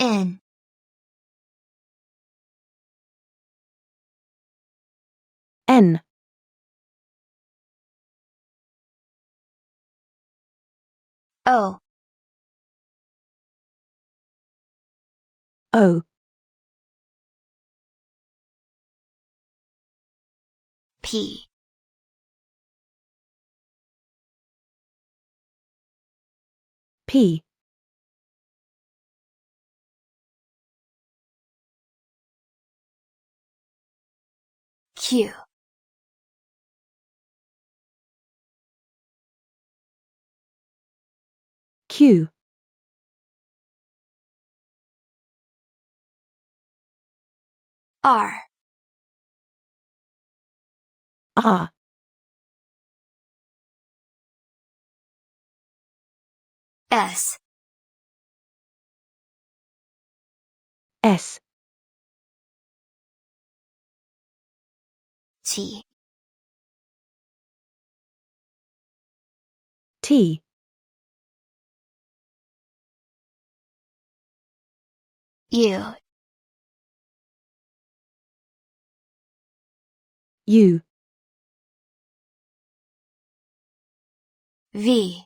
N. N. O. O. P. P. Q. Q. R. R. S. S. T. T. U. U. V.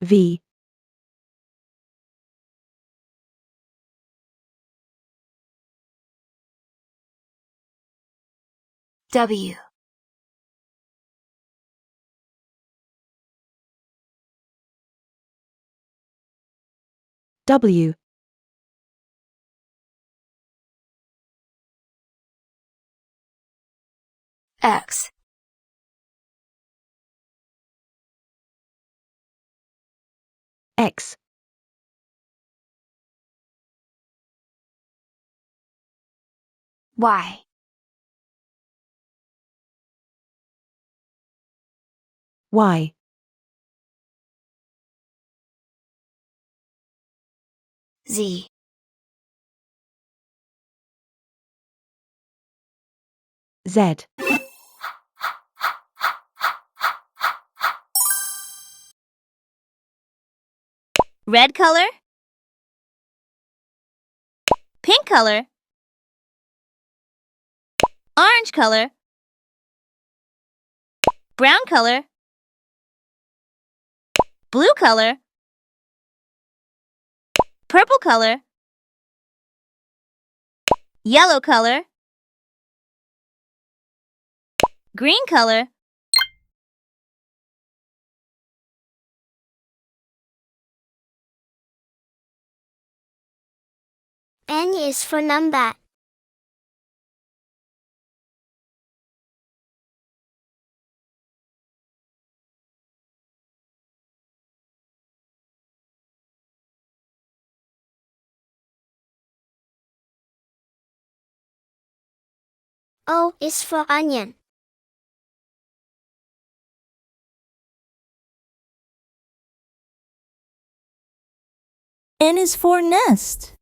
V. W. W. X. X. Y. Y. Z. Z. Red color, pink color, orange color, brown color, blue color, purple color, yellow color, green color, N is for number. O is for onion. N is for nest.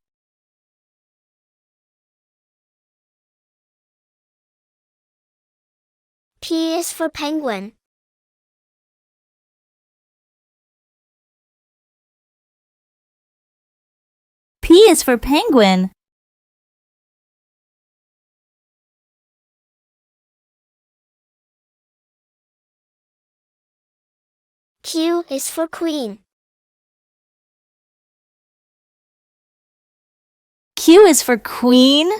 P is for penguin. P is for penguin. Q is for queen. Q is for queen.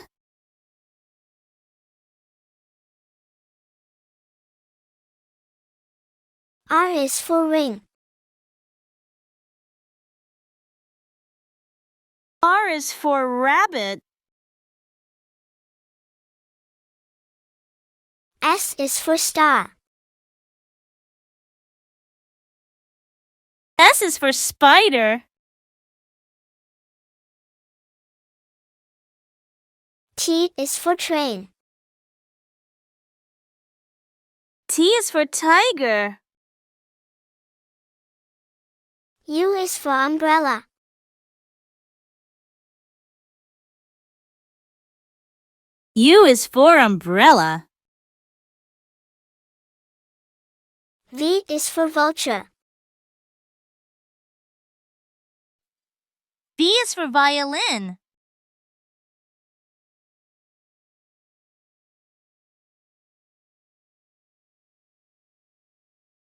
R is for ring. R is for rabbit. S is for star. S is for spider. T is for train. T is for tiger. U is for umbrella. U is for umbrella. V is for vulture. V is for violin.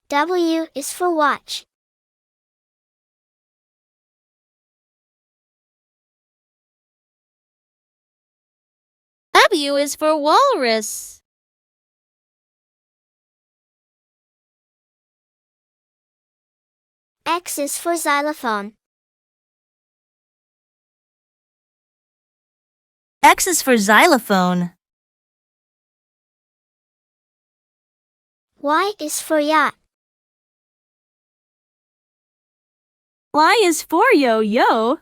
W is for watch. W is for walrus. X is for xylophone. X is for xylophone. Y is for yacht. Y is for yo-yo.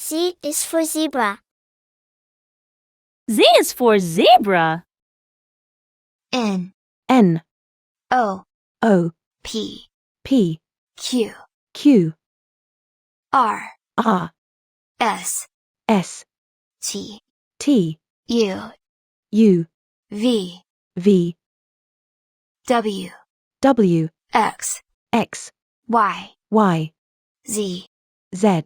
Z is for zebra. Z is for zebra. N N O O P P Q Q R R S S T T U U V V W W X X Y Y Z Z